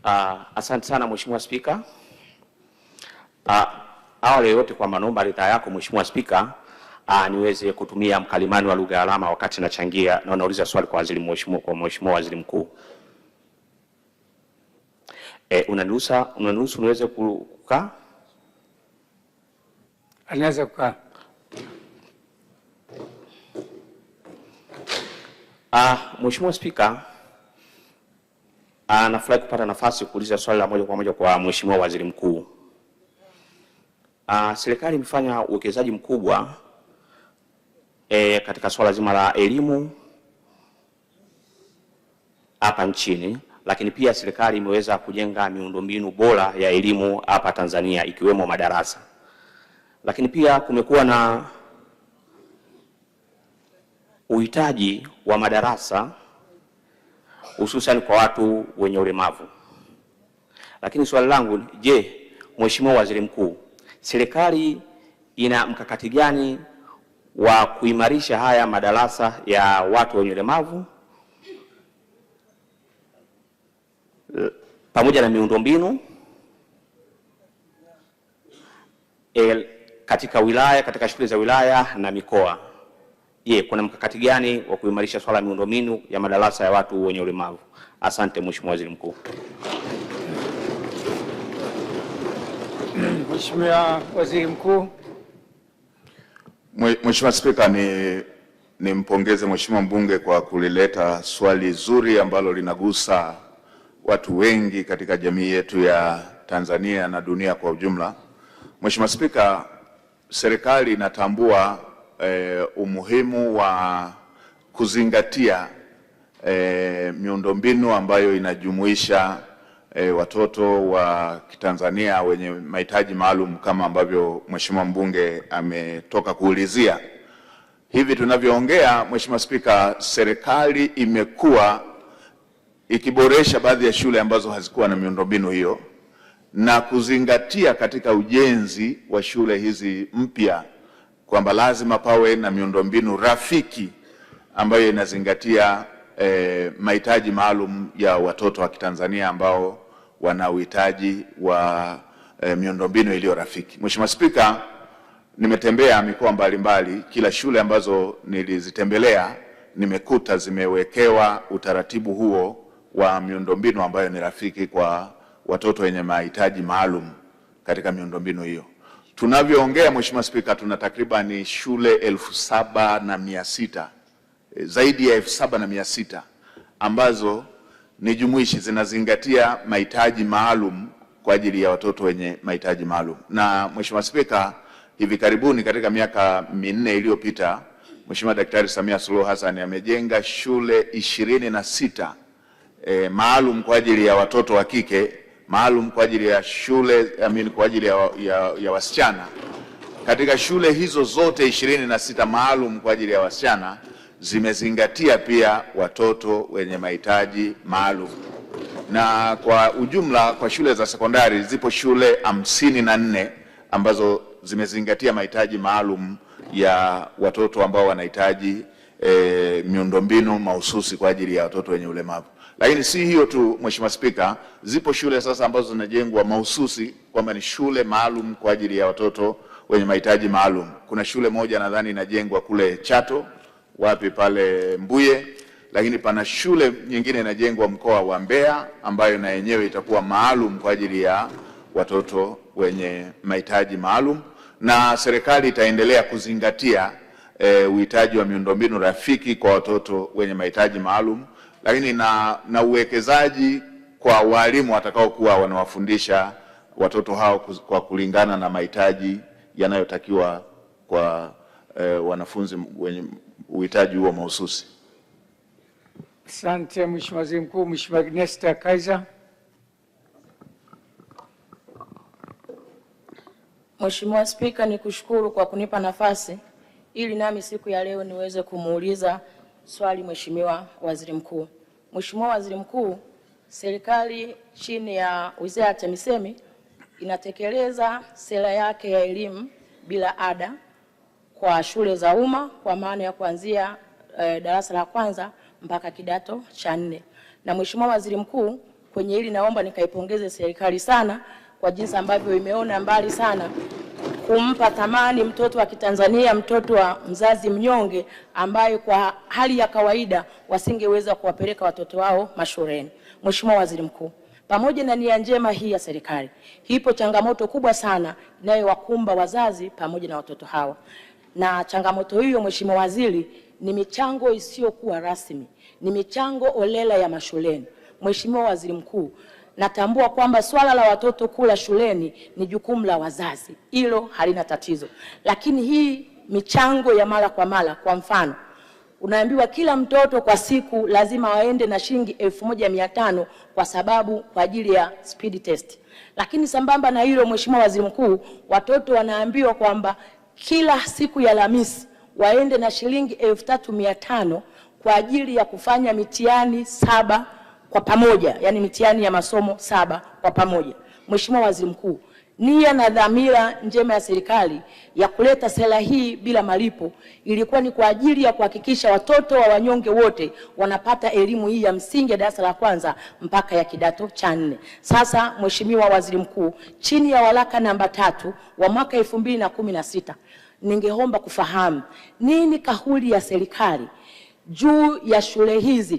Asante sana Mheshimiwa Spika. Awali yote kwa naomba ridhaa yako Mheshimiwa Spika, niweze kutumia mkalimani wa lugha ya alama wakati nachangia na nauliza swali kwa Mheshimiwa Waziri Mkuu. Unaniruhusu niweze kukaa? Anaweza kukaa. Mheshimiwa Spika, nafurahi kupata nafasi kuuliza swali la moja kwa moja kwa Mheshimiwa Waziri Mkuu. Serikali imefanya uwekezaji mkubwa katika swala zima la elimu hapa nchini, lakini pia serikali imeweza kujenga miundombinu bora ya elimu hapa Tanzania ikiwemo madarasa. Lakini pia kumekuwa na uhitaji wa madarasa hususan kwa watu wenye ulemavu. Lakini swali langu, je, Mheshimiwa Waziri Mkuu, serikali ina mkakati gani wa kuimarisha haya madarasa ya watu wenye ulemavu pamoja na miundombinu katika wilaya, katika shule za wilaya na mikoa? Je, kuna mkakati gani wa kuimarisha swala miundombinu ya madarasa ya watu wenye ulemavu? Asante Mheshimiwa Waziri Mkuu. Mheshimiwa Waziri Mkuu. Mheshimiwa Spika, nimpongeze Mheshimiwa mbunge kwa kulileta swali zuri ambalo linagusa watu wengi katika jamii yetu ya Tanzania na dunia kwa ujumla. Mheshimiwa Spika, serikali inatambua umuhimu wa kuzingatia miundombinu ambayo inajumuisha watoto wa Kitanzania wenye mahitaji maalum kama ambavyo Mheshimiwa mbunge ametoka kuulizia. Hivi tunavyoongea, Mheshimiwa Spika, serikali imekuwa ikiboresha baadhi ya shule ambazo hazikuwa na miundombinu hiyo na kuzingatia katika ujenzi wa shule hizi mpya kwamba lazima pawe na miundombinu rafiki ambayo inazingatia mahitaji maalum ya watoto wa Kitanzania ambao wana uhitaji wa miundombinu iliyo rafiki. Mheshimiwa Spika, nimetembea mikoa mbalimbali, kila shule ambazo nilizitembelea nimekuta zimewekewa utaratibu huo wa miundombinu ambayo ni rafiki kwa watoto wenye mahitaji maalum katika miundombinu hiyo. Tunavyoongea Mheshimiwa Spika, tuna takriban shule 7,600, zaidi ya 7,600 ambazo ni jumuishi, zinazingatia mahitaji maalum kwa ajili ya watoto wenye mahitaji maalum. Na Mheshimiwa Spika, hivi karibuni katika miaka 4 iliyopita, Mheshimiwa Daktari Samia Suluhu Hassan amejenga shule 26 maalum kwa ajili ya watoto wa kike, maalum kwa ajili ya shule kwa ajili ya wasichana. Katika shule hizo zote 26 maalum kwa ajili ya wasichana zimezingatia pia watoto wenye mahitaji maalum. Na kwa ujumla kwa shule za sekondari zipo shule 54 ambazo zimezingatia mahitaji maalum ya watoto ambao wanahitaji miundombinu mahususi kwa ajili ya watoto wenye ulemavu. Lakini si hiyo tu Mheshimiwa Spika, zipo shule sasa ambazo zinajengwa mahususi kwamba ni shule maalum kwa ajili ya watoto wenye mahitaji maalum. Kuna shule moja nadhani inajengwa kule Chato, wapi pale Mbuye, lakini pana shule nyingine inajengwa mkoa wa Mbeya ambayo na yenyewe itakuwa maalum kwa ajili ya watoto wenye mahitaji maalum, na serikali itaendelea kuzingatia uhitaji wa miundombinu rafiki kwa watoto wenye mahitaji maalum, lakini na uwekezaji kwa walimu watakao kuwa wanawafundisha watoto hao kwa kulingana na mahitaji yanayotakiwa kwa wanafunzi wenye uhitaji huo mahususi. Asante Mheshimiwa Waziri Mkuu. Mheshimiwa Gnesta Kaiser. Mheshimiwa Spika, nikushukuru kwa kunipa nafasi ili nami siku ya leo niweze kumuuliza swali Mheshimiwa Waziri Mkuu. Mheshimiwa Waziri Mkuu, serikali chini ya Wizara ya TAMISEMI inatekeleza sera yake ya elimu bila ada kwa shule za umma kwa maana ya kuanzia darasa la kwanza mpaka kidato cha 4. Na Mheshimiwa Waziri Mkuu, kwenye hili naomba nikaipongeze serikali sana kwa jinsi ambavyo imeona mbali sana kumpa thamani mtoto wa Kitanzania, mtoto wa mzazi mnyonge ambaye kwa hali ya kawaida wasingeweza kuwapeleka watoto wao mashuleni. Mheshimiwa Waziri Mkuu, pamoja na nia njema hii ya serikali, ipo changamoto kubwa sana inayowakumba wazazi pamoja na watoto hawa. Na changamoto hiyo, Mheshimiwa Waziri, ni michango isiyokuwa rasmi, ni michango olela ya mashuleni. Mheshimiwa Waziri Mkuu, natambua kwamba swala la watoto kula shuleni ni jukumu la wazazi, hilo halina tatizo. Lakini hii michango ya mara kwa mara, kwa mfano, unaambiwa kila mtoto kwa siku lazima waende na shilingi 1500 kwa ajili ya speed test. Lakini sambamba na hilo, Mheshimiwa Waziri Mkuu, watoto wanaambiwa kwamba kila siku ya Alhamisi waende na shilingi 3500 kwa ajili ya kufanya mitihani 7 kwa pamoja, yani mitihani ya masomo 7 kwa pamoja. Mheshimiwa Waziri Mkuu, nia na dhamira njema ya serikali ya kuleta sera hii bila malipo ilikuwa ni kwa ajili ya kuhakikisha watoto wa wanyonge wote wanapata elimu hii ya msingi ya darasa la kwanza mpaka ya kidato cha 4. Sasa Mheshimiwa Waziri Mkuu, chini ya waraka namba 3 wa mwaka 2016, ningeomba kufahamu nini kauli ya serikali juu ya shule hizi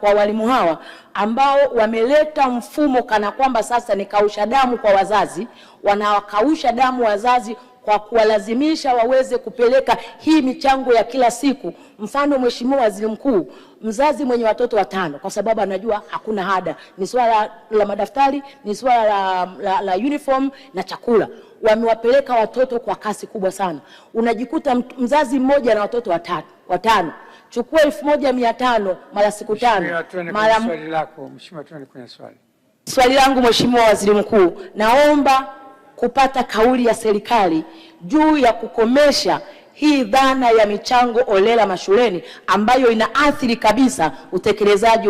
kwa walimu hawa ambao wameleta mfumo kana kwamba sasa ni kausha damu kwa wazazi, wanawakausha damu wazazi kwa kuwalazimisha waweze kupeleka hii michango ya kila siku. Mfano, Mheshimiwa Waziri Mkuu, mzazi mwenye watoto 5 kwa sababu anajua hakuna ada, ni swala la madaftari, ni swala la uniform na chakula, wamewapeleka watoto kwa kasi kubwa sana. Unajikuta mzazi mmoja na watoto 5. Chukua 1500 mara siku 5 mara. Swali lako Mheshimiwa, tuende kwenye swali. Swali langu Mheshimiwa Waziri Mkuu, naomba kupata kauli ya serikali juu ya kukomesha hii dhana ya michango olela mashuleni ambayo inaathiri kabisa utekelezaji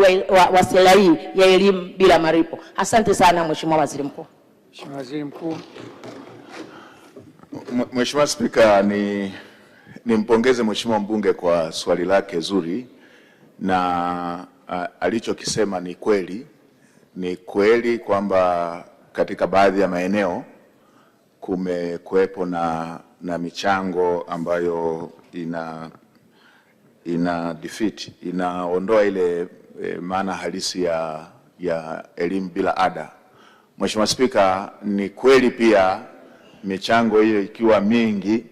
wa sera hii ya elimu bila malipo. Asante sana Mheshimiwa Waziri Mkuu. Mheshimiwa Waziri Mkuu. Mheshimiwa Spika, nimpongeze Mheshimiwa mbunge kwa swali lake zuri, na alichokisema ni kweli. Ni kweli kwamba katika baadhi ya maeneo kumekuwepo na michango ambayo inaondoa ile maana halisi ya elimu bila ada. Mheshimiwa Spika, ni kweli pia michango hiyo ikiwa mingi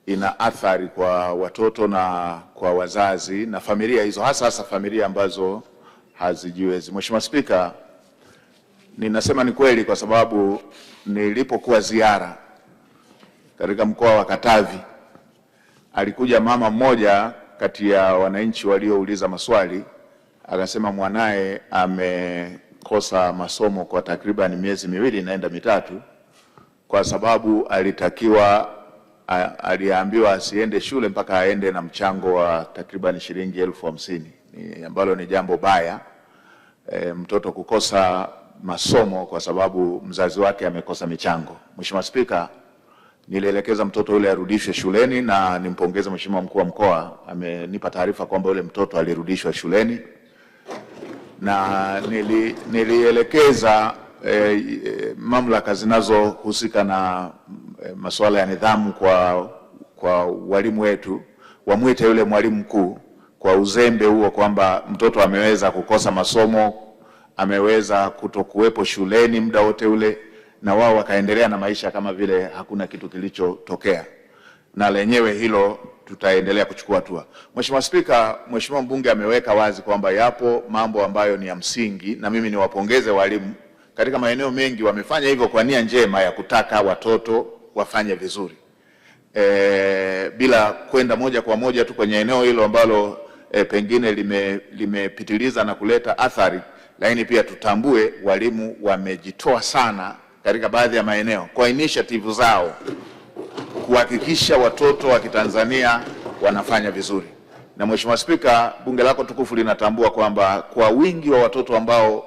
ina athari kwa watoto na kwa wazazi na familia hizo, hasa familia ambazo hazijiwezi. Mheshimiwa Spika, ninasema ni kweli kwa sababu nilipokuwa ziara katika mkoa wa Katavi, alikuja mama mmoja kati ya wananchi waliouliza maswali, akasema mwanae amekosa masomo kwa takriban miezi 2 naenda 3 kwa sababu aliambiwa asiende shule mpaka aende na mchango wa takriban shilingi 50,000, ambalo ni jambo baya. Mtoto kukosa masomo kwa sababu mzazi wake amekosa michango. Mheshimiwa Spika, nilielekeza mtoto yule arudishwe shuleni, na nimpongeze Mheshimiwa mkuu wa mkoa, amenipa taarifa kwamba yule mtoto alirudishwa shuleni, na nilielekeza mamlaka zinazohusika na masuala ya nidhamu kwa walimu wetu wamwite yule mwalimu mkuu kwa uzembe huo, kwamba mtoto ameweza kukosa masomo, ameweza kutokuwepo shuleni muda wote ule, na wao wakaendelea na maisha kama vile hakuna kitu kilichotokea, na lenyewe hilo tutaendelea kuchukua hatua. Mheshimiwa Spika, Mheshimiwa mbunge ameweka wazi kwamba yapo mambo ambayo ni ya msingi, na mimi niwapongeze walimu katika maeneo mengi wamefanya hivyo kwa nia njema ya kutaka watoto wafanye vizuri, bila kwenda moja kwa moja tu kwenye eneo hilo ambalo pengine limepitiliza na kuleta athari. Lakini pia tutambue walimu wamejitoa sana katika baadhi ya maeneo kwa initiative zao kuhakikisha watoto wa Kitanzania wanafanya vizuri. Na Mheshimiwa Spika, bunge lako tukufu linatambua kwamba kwa wingi wa watoto ambao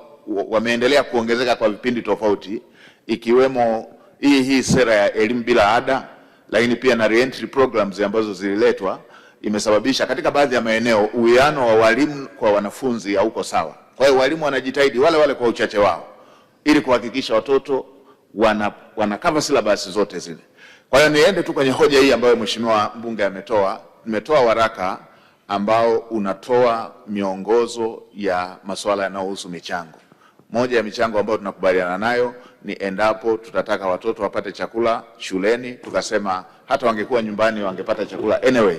wameendelea kuongezeka kwa vipindi tofauti, ikiwemo hii sera ya elimu bila ada, lakini pia na reentry programs ambazo zililetwa, imesababisha katika baadhi ya maeneo uwiano wa walimu kwa wanafunzi hauko sawa. Kwa hiyo walimu wanajitahidi wale kwa uchache wao ili kuhakikisha watoto wana cover syllabus zote zile. Kwa hiyo niende tu kwenye hoja hii ambayo mheshimiwa mbunge ametoa. Nimetoa waraka ambao unatoa miongozo ya masuala yanayohusu michango. Moja ya michango ambayo tunakubaliana nayo ni endapo tutataka watoto wapate chakula shuleni, tukasema hata wangekuwa nyumbani wangepata chakula anyway.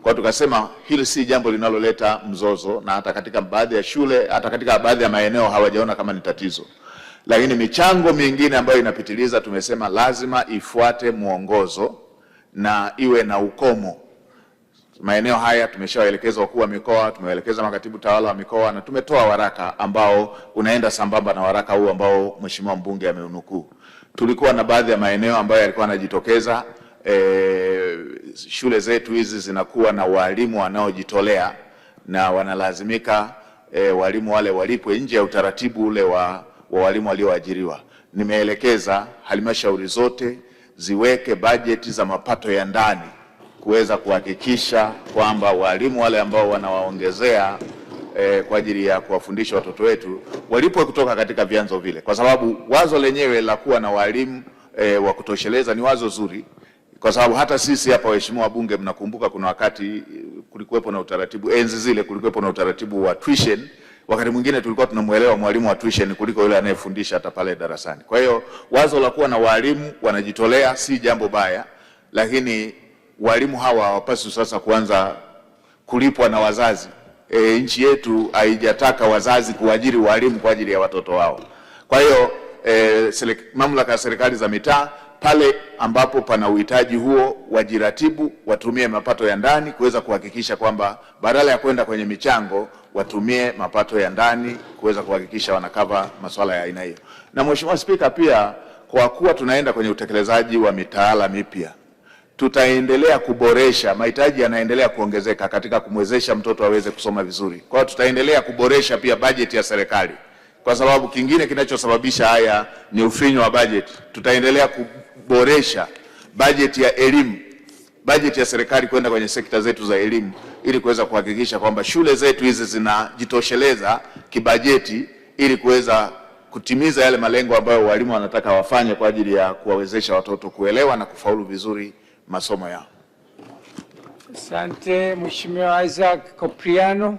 Kwa tukasema hili si jambo linaloleta mzozo, na hata katika baadhi ya shule, hata katika baadhi ya maeneo hawajaona kama ni tatizo. Lakini michango mingine ambayo inapitiliza tumesema lazima ifuate mwongozo na iwe na ukomo. Maeneo haya tumeshawaelekeza wakuu wa mikoa, tumewaelekeza makatibu tawala wa mikoa, na tumetoa waraka ambao unaenda sambamba na waraka huu ambao mheshimiwa mbunge ameunukuu. Tulikuwa na baadhi ya maeneo ambayo yalikuwa yanajitokeza, shule zetu hizi zinakuwa na walimu wanaojitolea na wanalazimika walimu wale walipwe nje ya utaratibu ule wa walimu walioajiriwa. Nimeelekeza halmashauri zote ziweke bajeti za mapato ya ndani kuweza kuhakikisha kwamba walimu wale ambao wanawaongezea kwa ajili ya kuwafundisha watoto wetu walipwe kutoka katika vyanzo vile, kwa sababu wazo lenyewe la kuwa na walimu wa kutosheleza ni wazo zuri. Kwa sababu hata sisi hapa waheshimiwa wabunge mnakumbuka kuna wakati kulikuwepo na utaratibu, enzi zile kulikuwepo na utaratibu wa tuition. Wakati mwingine tulikuwa tunamuelewa mwalimu wa tuition kuliko yule anayefundisha hata pale darasani. Kwa hiyo wazo la kuwa na walimu wanajitolea si jambo baya, lakini walimu hawa hawapaswi sasa kuanza kulipwa na wazazi. Nchi yetu haijataka wazazi kuajiri walimu kwa ajili ya watoto wao. Kwa hiyo mamlaka ya serikali za mitaa pale ambapo pana uhitaji huo wajiratibu, watumie mapato ya ndani kuweza kuhakikisha kwamba badala ya kwenda kwenye michango watumie mapato ya ndani kuweza kuhakikisha wanakava masuala ya aina hiyo. Na Mheshimiwa Spika, pia kwa kuwa tunaenda kwenye utekelezaji wa mitaala mipya, tutaendelea kuboresha, mahitaji yanaendelea kuongezeka katika kumwezesha mtoto aweze kusoma vizuri. Kwa hiyo tutaendelea kuboresha pia bajeti ya serikali, kwa sababu kingine kinachosababisha haya ni ufinyu wa bajeti. Tutaendelea kuboresha bajeti ya elimu, bajeti ya serikali kwenda kwenye sekta zetu za elimu, ili kuweza kuhakikisha kwamba shule zetu hizi zinajitosheleza kibajeti ili kuweza kutimiza yale malengo ambayo walimu wanataka wafanye kwa ajili ya kuwawezesha watoto kuelewa na kufaulu vizuri masomo yao. Asante. Mheshimiwa Isaac Kopriano.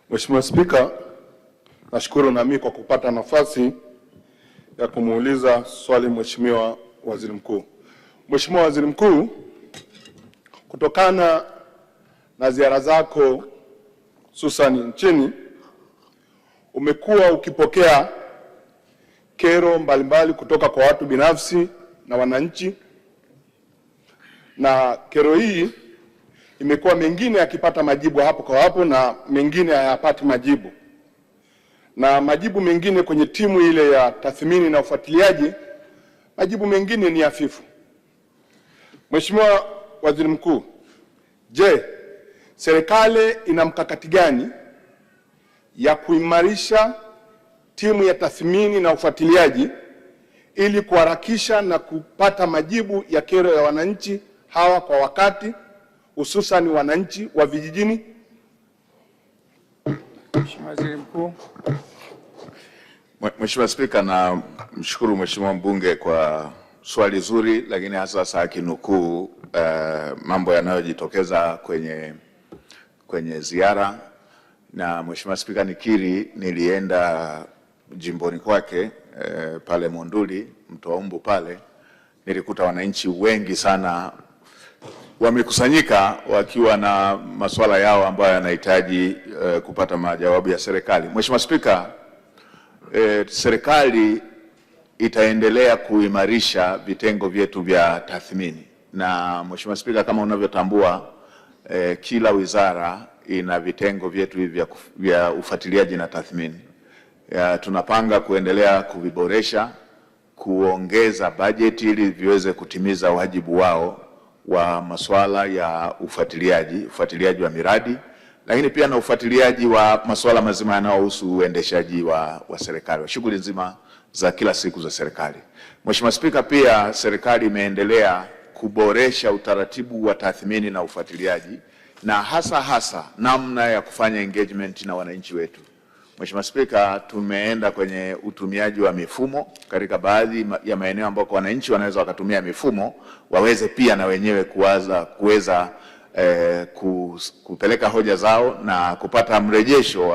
Mheshimiwa Spika, nashukuru nami kwa kupata nafasi ya kumuuliza swali Mheshimiwa Waziri Mkuu. Mheshimiwa Waziri Mkuu, kutokana na ziara zako hususan nchini, umekuwa ukipokea kero mbalimbali kutoka kwa watu binafsi na wananchi, na kero hii imekuwa mengine yakipata majibu hapo kwa hapo na mengine hayapati majibu, na majibu mengine kwenye timu ile ya tathmini na ufuatiliaji, majibu mengine ni hafifu. Mheshimiwa Waziri Mkuu, je, serikali ina mkakati gani ya kuimarisha timu ya tathmini na ufuatiliaji ili kuharakisha na kupata majibu ya kero ya wananchi hawa kwa wakati, hususan wananchi wa vijijini? Mheshimiwa Waziri Mkuu. Mheshimiwa Spika, na mshukuru Mheshimiwa mbunge kwa swali zuri, lakini hasa akinukuu mambo yanayojitokeza kwenye ziara. Na Mheshimiwa Spika, nikiri nilienda jimboni kwake pale Monduli, Mtoaumbu pale, nilikuta wananchi wengi sana wamekusanyika wakiwa na masuala yao ambayo yanahitaji kupata majawabu ya serikali. Mheshimiwa Spika, serikali itaendelea kuimarisha vitengo vyetu vya tathmini. Na Mheshimiwa Spika, kama unavyotambua, kila wizara ina vitengo vyetu hivi vya ufuatiliaji na tathmini. Tunapanga kuendelea kuviboresha, kuongeza bajeti ili viweze kutimiza wajibu wao wa masuala ya ufuatiliaji wa miradi, lakini pia na ufuatiliaji wa masuala mazima yanayohusu uendeshaji wa serikali, wa shughuli nzima za kila siku za serikali. Mheshimiwa Spika, pia serikali imeendelea kuboresha utaratibu wa tathmini na ufuatiliaji na hasa namna ya kufanya engagement na wananchi wetu. Mheshimiwa Spika, tumeenda kwenye utumiaji wa mifumo katika baadhi ya maeneo ambako wananchi wanaweza wakatumia mifumo, waweze pia na wenyewe kuweza kupeleka hoja zao na kupata mrejesho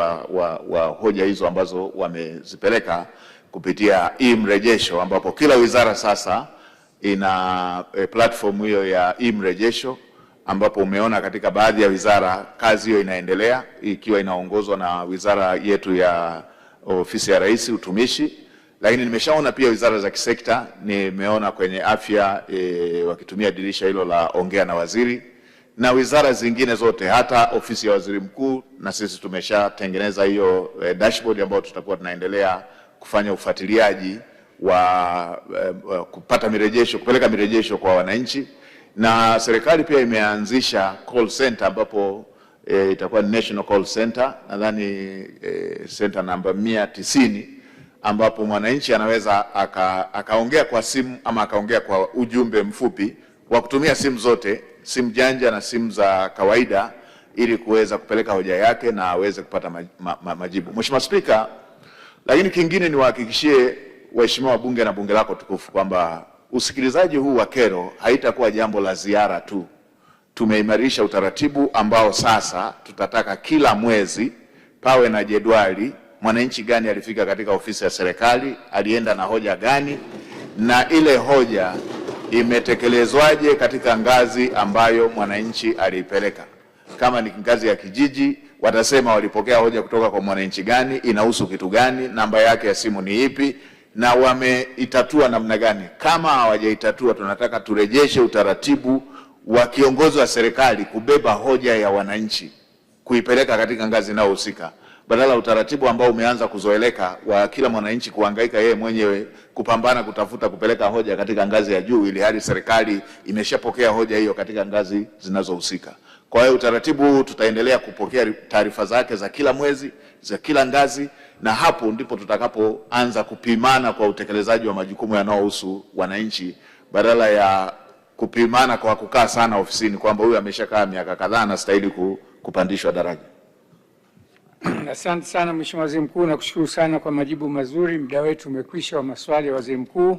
wa hoja hizo ambazo wamezipeleka kupitia mrejesho, ambapo kila wizara sasa ina platform hiyo ya mrejesho, ambapo umeona katika baadhi ya wizara kazi hiyo inaendelea ikiwa inaongozwa na wizara yetu ya ofisi ya Rais utumishi, lakini nimeshaona pia wizara za kisekta. Nimeona kwenye afya wakitumia dirisha hilo la ongea na waziri, na wizara zingine zote, hata ofisi ya waziri mkuu, na sisi tumeshatengeneza hiyo dashboard ambayo tutakuwa tunaendelea kufanya ufuatiliaji wa kupata mirejesho, kupeleka mirejesho kwa wananchi. Na serikali pia imeanzisha call center ambapo itakuwa National Call Center, nadhani center namba 190, ambapo mwananchi anaweza akaongea kwa simu ama akaongea kwa ujumbe mfupi wa kutumia simu zote, simu janja na simu za kawaida, ili kuweza kupeleka hoja yake na aweze kupata majibu. Mheshimiwa Spika, lakini kingine niwahakikishie waheshimiwa wabunge na bunge lako tukufu kwamba usikilizaji huu wa kero haitakuwa jambo la ziara tu. Tumeimarisha utaratibu ambao sasa tutataka kila mwezi pawe na jedwali, mwananchi gani alifika katika ofisi ya serikali, alienda na hoja gani, na ile hoja imetekelezwaje katika ngazi ambayo mwananchi aliipeleka. Kama ni ngazi ya kijiji, watasema walipokea hoja kutoka kwa mwananchi gani, inahusu kitu gani, namba yake ya simu ni ipi, na wameitatua namna gani. Kama hawajaitatua, tunataka turejeshe utaratibu wa kiongozi wa serikali kubeba hoja ya wananchi kuipeleka katika ngazi inayohusika, badala utaratibu ambao umeanza kuzoeleka wa kila mwananchi kuhangaika yeye mwenyewe kupambana kutafuta kupeleka hoja katika ngazi ya juu, ili hali serikali imeshapokea hoja hiyo katika ngazi zinazohusika. Kwa hiyo utaratibu huu tutaendelea kupokea taarifa zake za kila mwezi, za kila ngazi, na hapo ndipo tutakapoanza kupimana kwa utekelezaji wa majukumu yanayohusu wananchi, badala ya kupimana kwa kukaa sana ofisini kwamba huyu ameshakaa miaka kadhaa anastahili kupandishwa daraja. Asante sana Mheshimiwa Waziri Mkuu, na kushukuru sana kwa majibu mazuri. Muda wetu umekwisha wa maswali ya Waziri Mkuu.